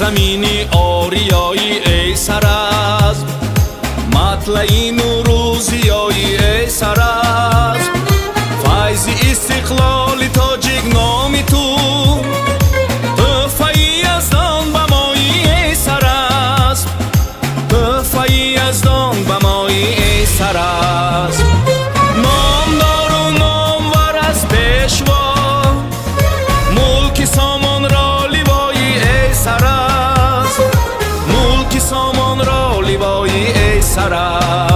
زمینی آریایی ای سرزم، مطلع نوروزیایی ای سرزم، فیض استقلال تاجیک نامی تو، تحفه یزدان به مایی ای سرزم، تحفه یزدان به مایی ای سرزم. نامدار و نامور از پیشوا، ملک سامان را لیوایی ای سرزم، ملک سامان را لیوایی ای سرزم.